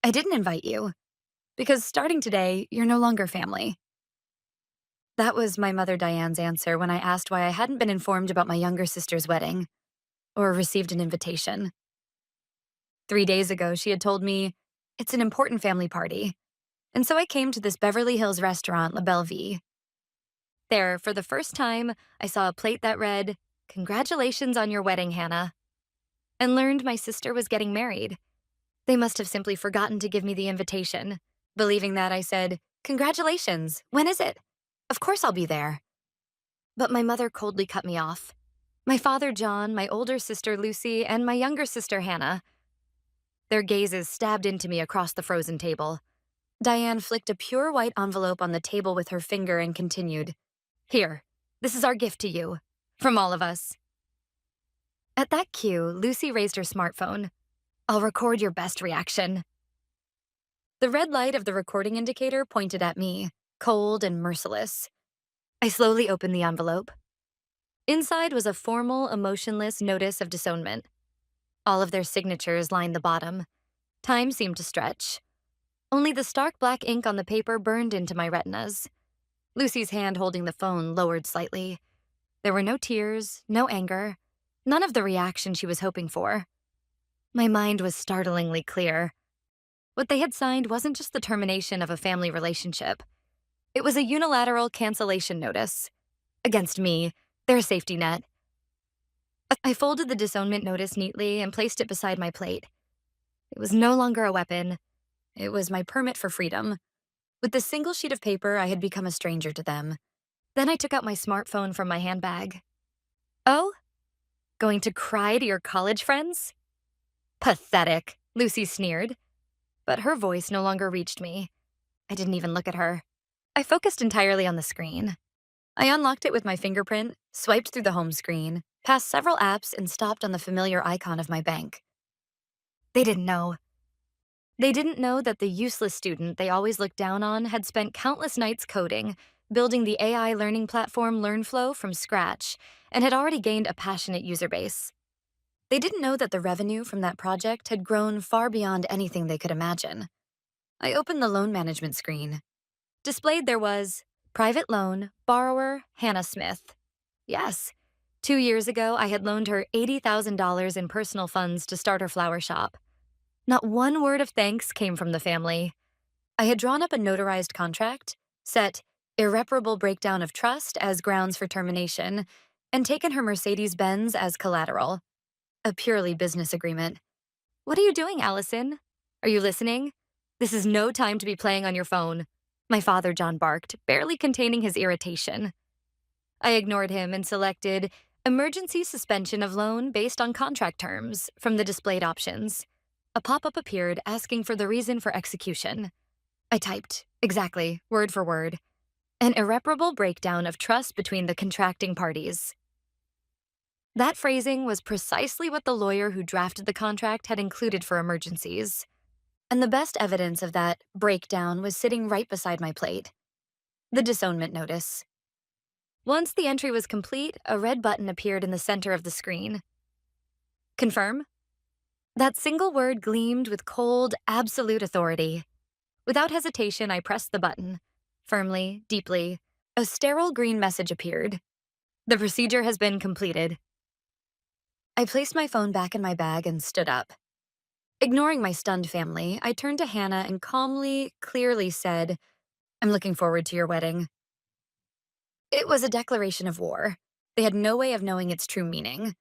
I didn't invite you, because starting today, you're no longer family. That was my mother Diane's answer when I asked why I hadn't been informed about my younger sister's wedding, or received an invitation. 3 days ago, she had told me, it's an important family party, and so I came to this Beverly Hills restaurant, La Belle Vie. There, for the first time, I saw a plate that read, "Congratulations on your wedding, Hannah," and learned my sister was getting married. They must have simply forgotten to give me the invitation. Believing that, I said, "Congratulations, when is it? Of course I'll be there." But my mother coldly cut me off. My father, John, my older sister, Lucy, and my younger sister, Hannah. Their gazes stabbed into me across the frozen table. Diane flicked a pure white envelope on the table with her finger and continued, "Here, this is our gift to you, from all of us." At that cue, Lucy raised her smartphone. "I'll record your best reaction." The red light of the recording indicator pointed at me, cold and merciless. I slowly opened the envelope. Inside was a formal, emotionless notice of disownment. All of their signatures lined the bottom. Time seemed to stretch. Only the stark black ink on the paper burned into my retinas. Lucy's hand holding the phone lowered slightly. There were no tears, no anger, none of the reaction she was hoping for. My mind was startlingly clear. What they had signed wasn't just the termination of a family relationship. It was a unilateral cancellation notice. Against me, their safety net. I folded the disownment notice neatly and placed it beside my plate. It was no longer a weapon. It was my permit for freedom. With the single sheet of paper, I had become a stranger to them. Then I took out my smartphone from my handbag. "Oh? Going to cry to your college friends?" "Pathetic," Lucy sneered. But her voice no longer reached me. I didn't even look at her. I focused entirely on the screen. I unlocked it with my fingerprint, swiped through the home screen, passed several apps, and stopped on the familiar icon of my bank. They didn't know. They didn't know that the useless student they always looked down on had spent countless nights coding, building the AI learning platform LearnFlow from scratch, and had already gained a passionate user base. They didn't know that the revenue from that project had grown far beyond anything they could imagine. I opened the loan management screen. Displayed there was, private loan, borrower, Hannah Smith. Yes, 2 years ago I had loaned her $80,000 in personal funds to start her flower shop. Not one word of thanks came from the family. I had drawn up a notarized contract, set irreparable breakdown of trust as grounds for termination, and taken her Mercedes-Benz as collateral. A purely business agreement. "What are you doing, Allison? Are you listening? This is no time to be playing on your phone," my father, John, barked, barely containing his irritation. I ignored him and selected emergency suspension of loan based on contract terms from the displayed options. A pop-up appeared asking for the reason for execution. I typed, exactly, word for word, an irreparable breakdown of trust between the contracting parties. That phrasing was precisely what the lawyer who drafted the contract had included for emergencies. And the best evidence of that breakdown was sitting right beside my plate. The disownment notice. Once the entry was complete, a red button appeared in the center of the screen. Confirm? That single word gleamed with cold, absolute authority. Without hesitation, I pressed the button. Firmly, deeply, a sterile green message appeared. The procedure has been completed. I placed my phone back in my bag and stood up. Ignoring my stunned family, I turned to Hannah and calmly, clearly said, "I'm looking forward to your wedding." It was a declaration of war. They had no way of knowing its true meaning.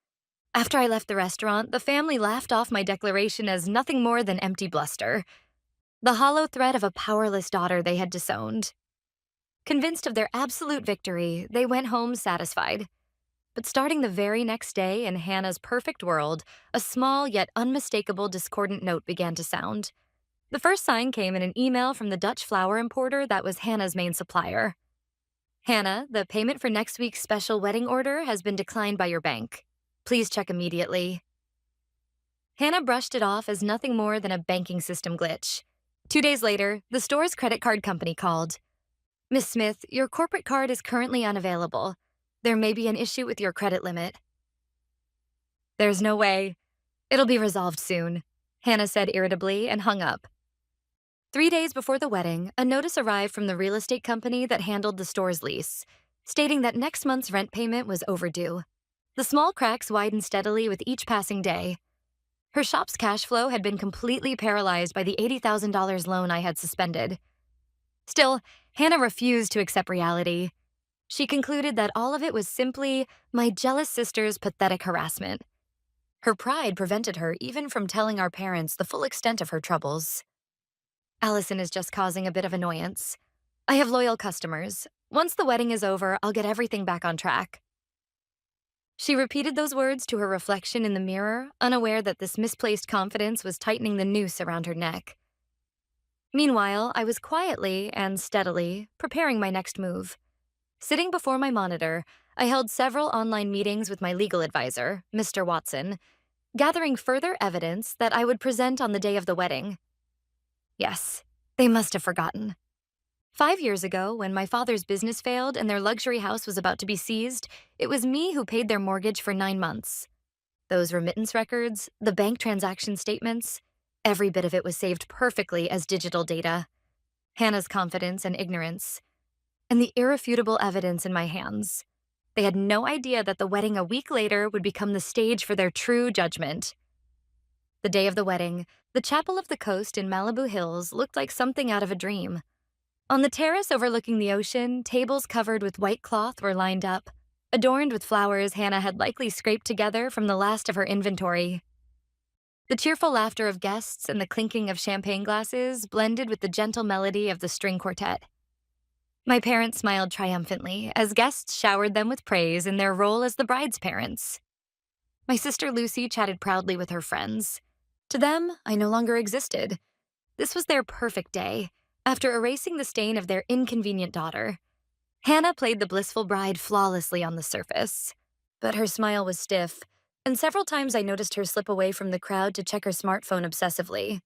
After I left the restaurant, the family laughed off my declaration as nothing more than empty bluster. The hollow threat of a powerless daughter they had disowned. Convinced of their absolute victory, they went home satisfied. But starting the very next day in Hannah's perfect world, a small yet unmistakable discordant note began to sound. The first sign came in an email from the Dutch flower importer that was Hannah's main supplier. "Hannah, the payment for next week's special wedding order has been declined by your bank. Please check immediately." Hannah brushed it off as nothing more than a banking system glitch. 2 days later, the store's credit card company called. "Miss Smith, your corporate card is currently unavailable. There may be an issue with your credit limit." "There's no way. It'll be resolved soon," Hannah said irritably and hung up. 3 days before the wedding, a notice arrived from the real estate company that handled the store's lease, stating that next month's rent payment was overdue. The small cracks widened steadily with each passing day. Her shop's cash flow had been completely paralyzed by the $80,000 loan I had suspended. Still, Hannah refused to accept reality. She concluded that all of it was simply my jealous sister's pathetic harassment. Her pride prevented her even from telling our parents the full extent of her troubles. Allison is just causing a bit of annoyance. I have loyal customers. Once the wedding is over, I'll get everything back on track. She repeated those words to her reflection in the mirror, unaware that this misplaced confidence was tightening the noose around her neck. Meanwhile, I was quietly and steadily preparing my next move. Sitting before my monitor, I held several online meetings with my legal advisor, Mr. Watson, gathering further evidence that I would present on the day of the wedding. Yes, they must have forgotten. 5 years ago, when my father's business failed and their luxury house was about to be seized, it was me who paid their mortgage for 9 months. Those remittance records, the bank transaction statements, every bit of it was saved perfectly as digital data. Hannah's confidence and ignorance, and the irrefutable evidence in my hands. They had no idea that the wedding a week later would become the stage for their true judgment. The day of the wedding, the chapel of the coast in Malibu Hills looked like something out of a dream. On the terrace overlooking the ocean, tables covered with white cloth were lined up, adorned with flowers Hannah had likely scraped together from the last of her inventory. The cheerful laughter of guests and the clinking of champagne glasses blended with the gentle melody of the string quartet. My parents smiled triumphantly as guests showered them with praise in their role as the bride's parents. My sister Lucy chatted proudly with her friends. To them, I no longer existed. This was their perfect day, after erasing the stain of their inconvenient daughter. Hannah played the blissful bride flawlessly on the surface, but her smile was stiff, and several times I noticed her slip away from the crowd to check her smartphone obsessively.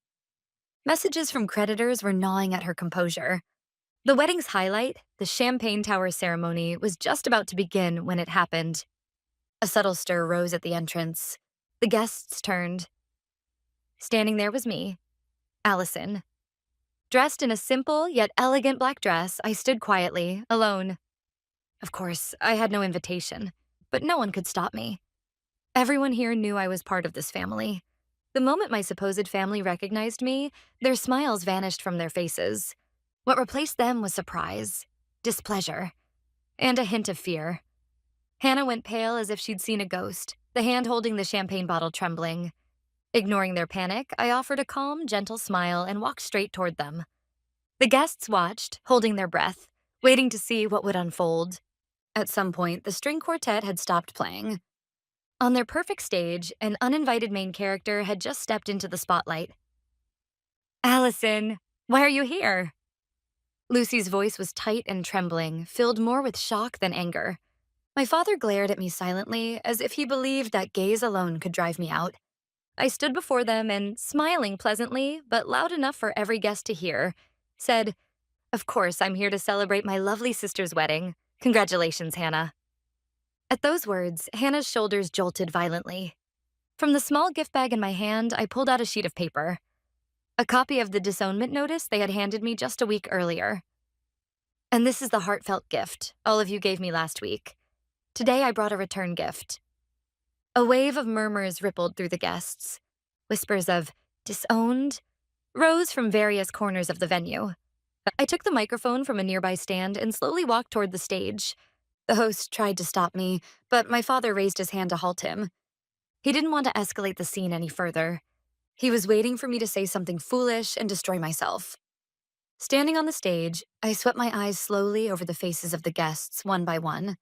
Messages from creditors were gnawing at her composure. The wedding's highlight, the champagne tower ceremony, was just about to begin when it happened. A subtle stir rose at the entrance. The guests turned. Standing there was me, Allison. Dressed in a simple yet elegant black dress, I stood quietly, alone. Of course, I had no invitation, but no one could stop me. Everyone here knew I was part of this family. The moment my supposed family recognized me, their smiles vanished from their faces. What replaced them was surprise, displeasure, and a hint of fear. Hannah went pale as if she'd seen a ghost, the hand holding the champagne bottle trembling. Ignoring their panic, I offered a calm, gentle smile and walked straight toward them. The guests watched, holding their breath, waiting to see what would unfold. At some point, the string quartet had stopped playing. On their perfect stage, an uninvited main character had just stepped into the spotlight. Allison, why are you here? Lucy's voice was tight and trembling, filled more with shock than anger. My father glared at me silently, as if he believed that gaze alone could drive me out. I stood before them and, smiling pleasantly, but loud enough for every guest to hear, said, "Of course, I'm here to celebrate my lovely sister's wedding. Congratulations, Hannah." At those words, Hannah's shoulders jolted violently. From the small gift bag in my hand, I pulled out a sheet of paper. A copy of the disownment notice they had handed me just a week earlier. And this is the heartfelt gift all of you gave me last week. Today I brought a return gift. A wave of murmurs rippled through the guests. Whispers of disowned rose from various corners of the venue. I took the microphone from a nearby stand and slowly walked toward the stage. The host tried to stop me, but my father raised his hand to halt him. He didn't want to escalate the scene any further. He was waiting for me to say something foolish and destroy myself. Standing on the stage, I swept my eyes slowly over the faces of the guests one by one.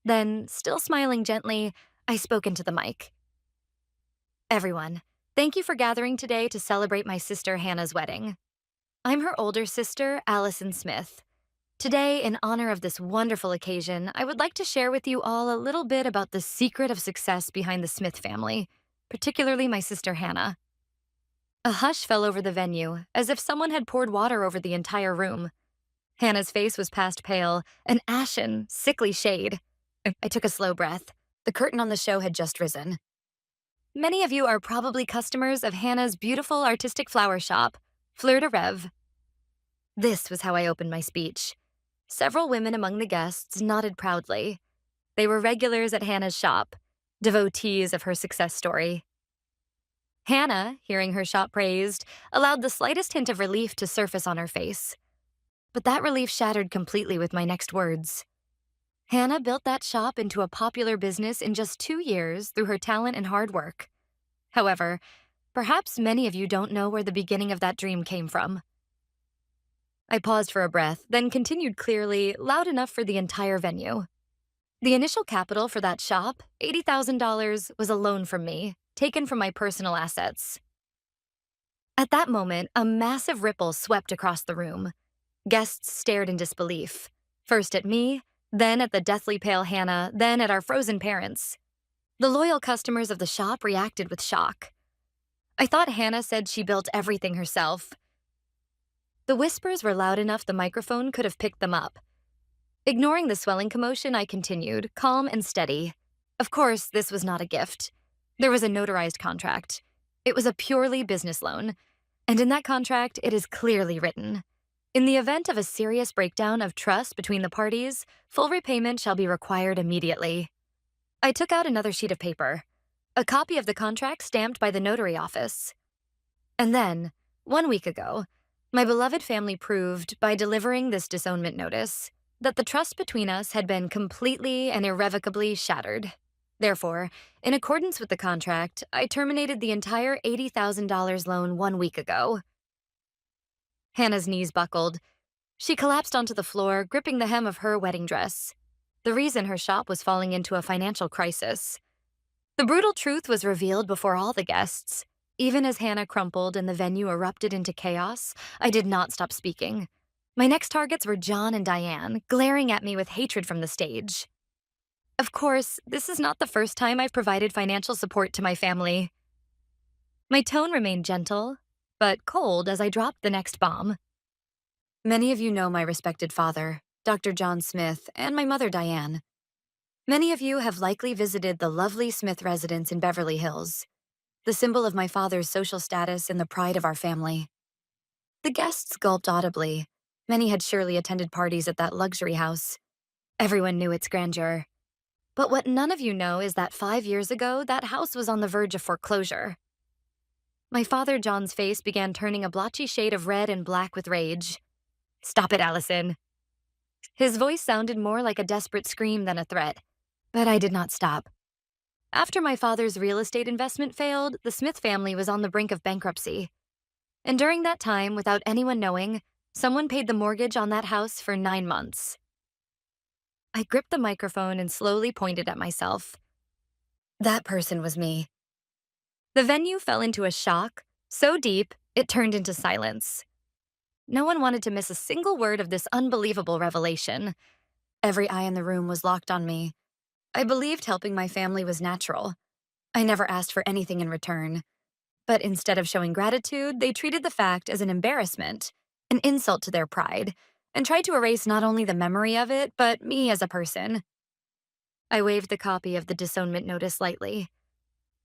Then, still smiling gently, I spoke into the mic. Everyone, thank you for gathering today to celebrate my sister Hannah's wedding. I'm her older sister, Allison Smith. Today, in honor of this wonderful occasion, I would like to share with you all a little bit about the secret of success behind the Smith family, particularly my sister Hannah. A hush fell over the venue, as if someone had poured water over the entire room. Hannah's face was past pale, an ashen, sickly shade. I took a slow breath. The curtain on the show had just risen. Many of you are probably customers of Hannah's beautiful artistic flower shop, Fleur de Rêve. This was how I opened my speech. Several women among the guests nodded proudly. They were regulars at Hannah's shop, devotees of her success story. Hannah, hearing her shop praised, allowed the slightest hint of relief to surface on her face. But that relief shattered completely with my next words. Hannah built that shop into a popular business in just 2 years through her talent and hard work. However, perhaps many of you don't know where the beginning of that dream came from. I paused for a breath, then continued clearly, loud enough for the entire venue. The initial capital for that shop, $80,000, was a loan from me, taken from my personal assets. At that moment, a massive ripple swept across the room. Guests stared in disbelief, first at me, then at the deathly pale Hannah, then at our frozen parents. The loyal customers of the shop reacted with shock. I thought Hannah said she built everything herself. The whispers were loud enough the microphone could have picked them up. Ignoring the swelling commotion, I continued, calm and steady. Of course, this was not a gift. There was a notarized contract. It was a purely business loan. And in that contract, it is clearly written: in the event of a serious breakdown of trust between the parties, full repayment shall be required immediately. I took out another sheet of paper, a copy of the contract stamped by the notary office. And then, 1 week ago, my beloved family proved, by delivering this disownment notice, that the trust between us had been completely and irrevocably shattered. Therefore, in accordance with the contract, I terminated the entire $80,000 loan 1 week ago. Hannah's knees buckled. She collapsed onto the floor, gripping the hem of her wedding dress. The reason her shop was falling into a financial crisis. The brutal truth was revealed before all the guests. Even as Hannah crumpled and the venue erupted into chaos, I did not stop speaking. My next targets were John and Diane, glaring at me with hatred from the stage. Of course, this is not the first time I've provided financial support to my family. My tone remained gentle, but cold as I dropped the next bomb. Many of you know my respected father, Dr. John Smith, and my mother, Diane. Many of you have likely visited the lovely Smith residence in Beverly Hills, the symbol of my father's social status and the pride of our family. The guests gulped audibly. Many had surely attended parties at that luxury house. Everyone knew its grandeur. But what none of you know is that 5 years ago, that house was on the verge of foreclosure. My father John's face began turning a blotchy shade of red and black with rage. "Stop it, Allison." His voice sounded more like a desperate scream than a threat, but I did not stop. After my father's real estate investment failed, the Smith family was on the brink of bankruptcy. And during that time, without anyone knowing, someone paid the mortgage on that house for 9 months. I gripped the microphone and slowly pointed at myself. That person was me. The venue fell into a shock, so deep, it turned into silence. No one wanted to miss a single word of this unbelievable revelation. Every eye in the room was locked on me. I believed helping my family was natural. I never asked for anything in return. But instead of showing gratitude, they treated the fact as an embarrassment, an insult to their pride, and tried to erase not only the memory of it, but me as a person. I waved the copy of the disownment notice lightly.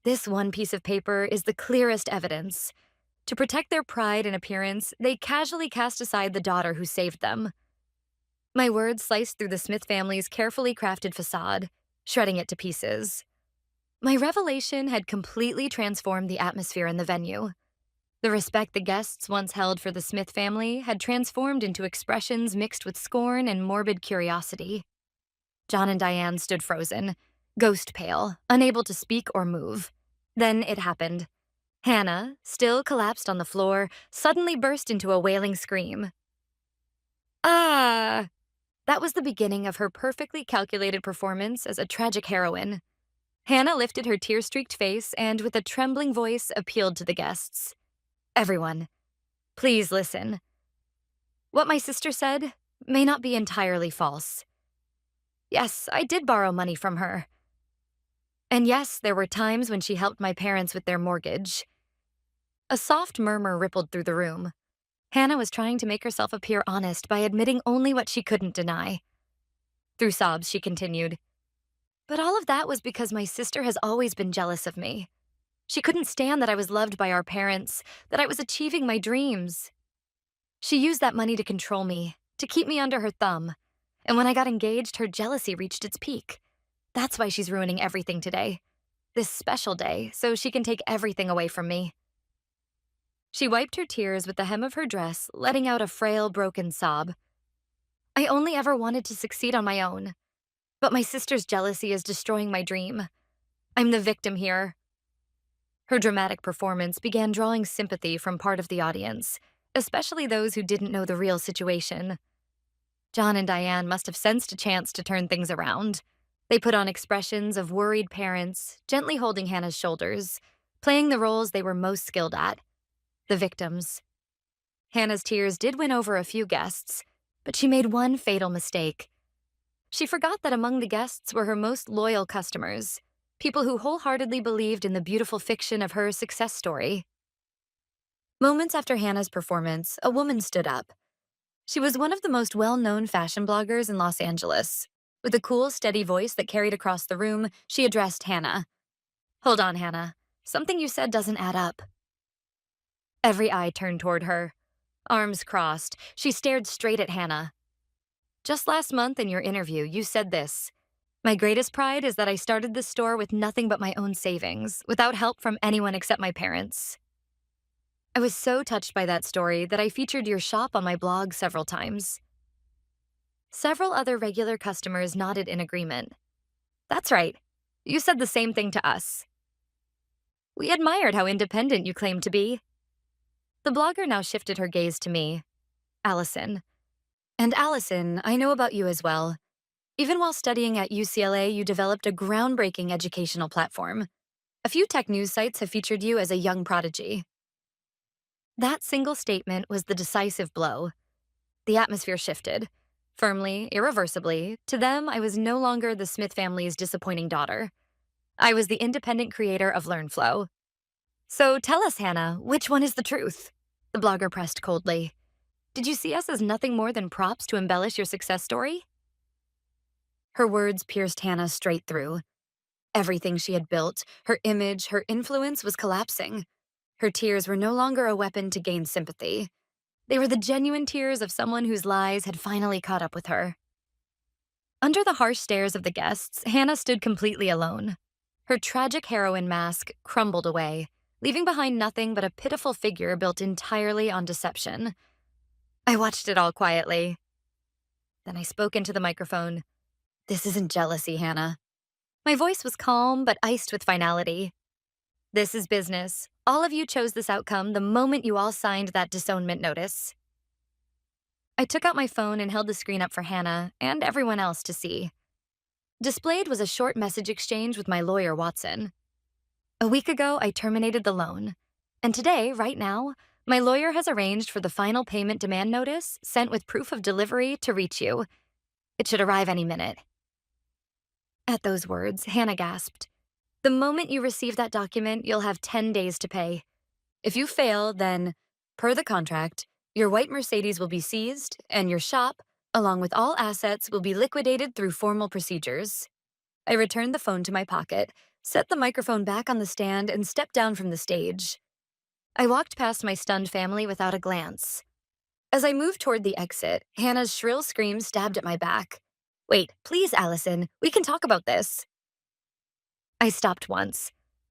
This one piece of paper is the clearest evidence. To protect their pride and appearance, they casually cast aside the daughter who saved them. My words sliced through the Smith family's carefully crafted facade, shredding it to pieces. My revelation had completely transformed the atmosphere in the venue. The respect the guests once held for the Smith family had transformed into expressions mixed with scorn and morbid curiosity. John and Diane stood frozen, ghost pale, unable to speak or move. Then it happened. Hannah, still collapsed on the floor, suddenly burst into a wailing scream. Ah! That was the beginning of her perfectly calculated performance as a tragic heroine. Hannah lifted her tear-streaked face and, with a trembling voice, appealed to the guests. Everyone, please listen. What my sister said may not be entirely false. Yes, I did borrow money from her. And yes, there were times when she helped my parents with their mortgage. A soft murmur rippled through the room. Hannah was trying to make herself appear honest by admitting only what she couldn't deny. Through sobs, she continued, "But all of that was because my sister has always been jealous of me. She couldn't stand that I was loved by our parents, that I was achieving my dreams." She used that money to control me, to keep me under her thumb. And when I got engaged, her jealousy reached its peak. That's why she's ruining everything today. This special day, so she can take everything away from me. She wiped her tears with the hem of her dress, letting out a frail, broken sob. I only ever wanted to succeed on my own. But my sister's jealousy is destroying my dream. I'm the victim here. Her dramatic performance began drawing sympathy from part of the audience, especially those who didn't know the real situation. John and Diane must have sensed a chance to turn things around. They put on expressions of worried parents, gently holding Hannah's shoulders, playing the roles they were most skilled at, the victims. Hannah's tears did win over a few guests, but she made one fatal mistake. She forgot that among the guests were her most loyal customers, people who wholeheartedly believed in the beautiful fiction of her success story. Moments after Hannah's performance, a woman stood up. She was one of the most well-known fashion bloggers in Los Angeles. With a cool, steady voice that carried across the room, she addressed Hannah. "Hold on, Hannah. Something you said doesn't add up." Every eye turned toward her. Arms crossed, she stared straight at Hannah. "Just last month in your interview, you said this. My greatest pride is that I started this store with nothing but my own savings, without help from anyone except my parents." I was so touched by that story that I featured your shop on my blog several times. Several other regular customers nodded in agreement. "That's right. You said the same thing to us. We admired how independent you claimed to be." The blogger now shifted her gaze to me. "Allison. And Allison, I know about you as well. Even while studying at UCLA, you developed a groundbreaking educational platform. A few tech news sites have featured you as a young prodigy." That single statement was the decisive blow. The atmosphere shifted. Firmly, irreversibly, to them, I was no longer the Smith family's disappointing daughter. I was the independent creator of LearnFlow. "So tell us, Hannah, which one is the truth?" The blogger pressed coldly. "Did you see us as nothing more than props to embellish your success story?" Her words pierced Hannah straight through. Everything she had built, her image, her influence was collapsing. Her tears were no longer a weapon to gain sympathy. They were the genuine tears of someone whose lies had finally caught up with her. Under the harsh stares of the guests, Hannah stood completely alone. Her tragic heroine mask crumbled away, leaving behind nothing but a pitiful figure built entirely on deception. I watched it all quietly. Then I spoke into the microphone. "This isn't jealousy, Hannah." My voice was calm but iced with finality. "This is business. All of you chose this outcome the moment you all signed that disownment notice." I took out my phone and held the screen up for Hannah and everyone else to see. Displayed was a short message exchange with my lawyer, Watson. A week ago, I terminated the loan. And today, right now, my lawyer has arranged for the final payment demand notice sent with proof of delivery to reach you. It should arrive any minute. At those words, Hannah gasped. "The moment you receive that document, you'll have 10 days to pay. If you fail, then, per the contract, your white Mercedes will be seized, and your shop, along with all assets, will be liquidated through formal procedures." I returned the phone to my pocket, set the microphone back on the stand, and stepped down from the stage. I walked past my stunned family without a glance. As I moved toward the exit, Hannah's shrill scream stabbed at my back. "Wait, please, Allison, we can talk about this." I stopped once.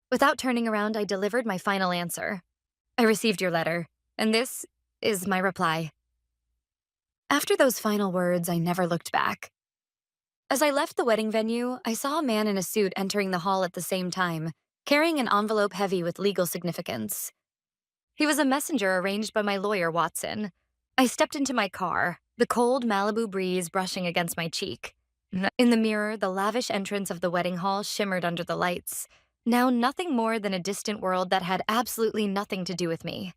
Without turning around, I delivered my final answer. "I received your letter, and this is my reply." After those final words, I never looked back. As I left the wedding venue, I saw a man in a suit entering the hall at the same time, carrying an envelope heavy with legal significance. He was a messenger arranged by my lawyer, Watson. I stepped into my car, the cold Malibu breeze brushing against my cheek. In the mirror, the lavish entrance of the wedding hall shimmered under the lights, now nothing more than a distant world that had absolutely nothing to do with me.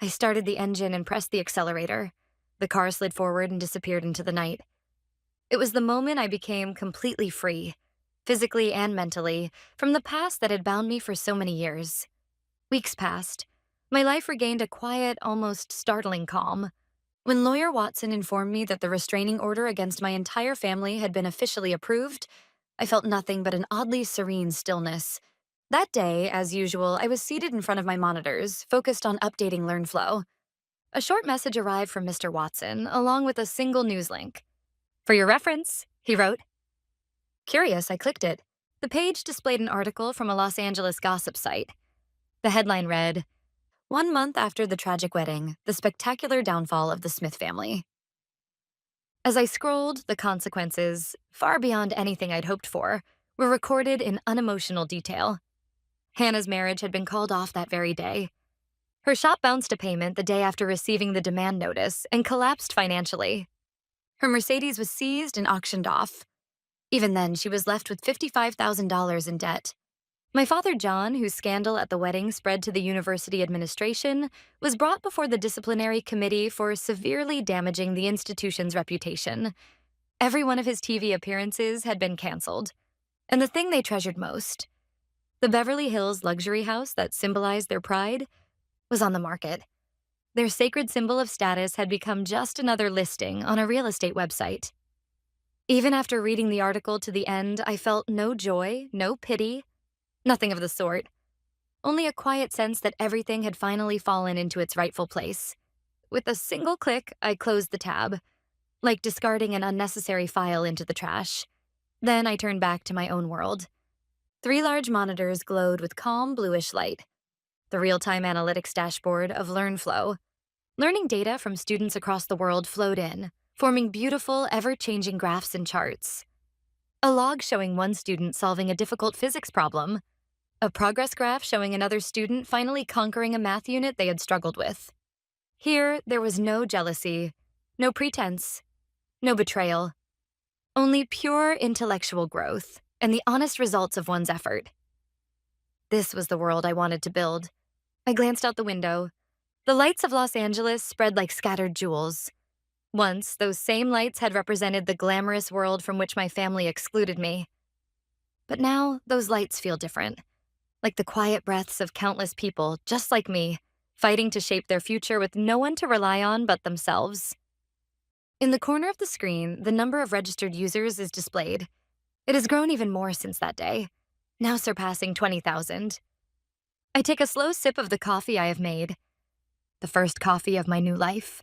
I started the engine and pressed the accelerator. The car slid forward and disappeared into the night. It was the moment I became completely free, physically and mentally, from the past that had bound me for so many years. Weeks passed. My life regained a quiet, almost startling calm. When lawyer Watson informed me that the restraining order against my entire family had been officially approved, I felt nothing but an oddly serene stillness. That day, as usual, I was seated in front of my monitors, focused on updating LearnFlow. A short message arrived from Mr. Watson, along with a single news link. For your reference, he wrote. Curious, I clicked it. The page displayed an article from a Los Angeles gossip site. The headline read, "One month after the tragic wedding, the spectacular downfall of the Smith family." As I scrolled, the consequences, far beyond anything I'd hoped for, were recorded in unemotional detail. Hannah's marriage had been called off that very day. Her shop bounced a payment the day after receiving the demand notice and collapsed financially. Her Mercedes was seized and auctioned off. Even then, she was left with $55,000 in debt. My father, John, whose scandal at the wedding spread to the university administration, was brought before the disciplinary committee for severely damaging the institution's reputation. Every one of his TV appearances had been canceled. And the thing they treasured most, the Beverly Hills luxury house that symbolized their pride, was on the market. Their sacred symbol of status had become just another listing on a real estate website. Even after reading the article to the end, I felt no joy, no pity, nothing of the sort. Only a quiet sense that everything had finally fallen into its rightful place. With a single click, I closed the tab, like discarding an unnecessary file into the trash. Then I turned back to my own world. 3 large monitors glowed with calm bluish light. The real-time analytics dashboard of LearnFlow. Learning data from students across the world flowed in, forming beautiful, ever-changing graphs and charts. A log showing one student solving a difficult physics problem. A progress graph showing another student finally conquering a math unit they had struggled with. Here, there was no jealousy, no pretense, no betrayal. Only pure intellectual growth and the honest results of one's effort. This was the world I wanted to build. I glanced out the window. The lights of Los Angeles spread like scattered jewels. Once, those same lights had represented the glamorous world from which my family excluded me. But now, those lights feel different. Like the quiet breaths of countless people, just like me, fighting to shape their future with no one to rely on but themselves. In the corner of the screen, the number of registered users is displayed. It has grown even more since that day, now surpassing 20,000. I take a slow sip of the coffee I have made, the first coffee of my new life,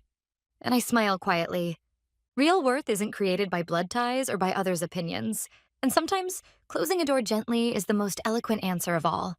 and I smile quietly. Real worth isn't created by blood ties or by others' opinions, and sometimes closing a door gently is the most eloquent answer of all.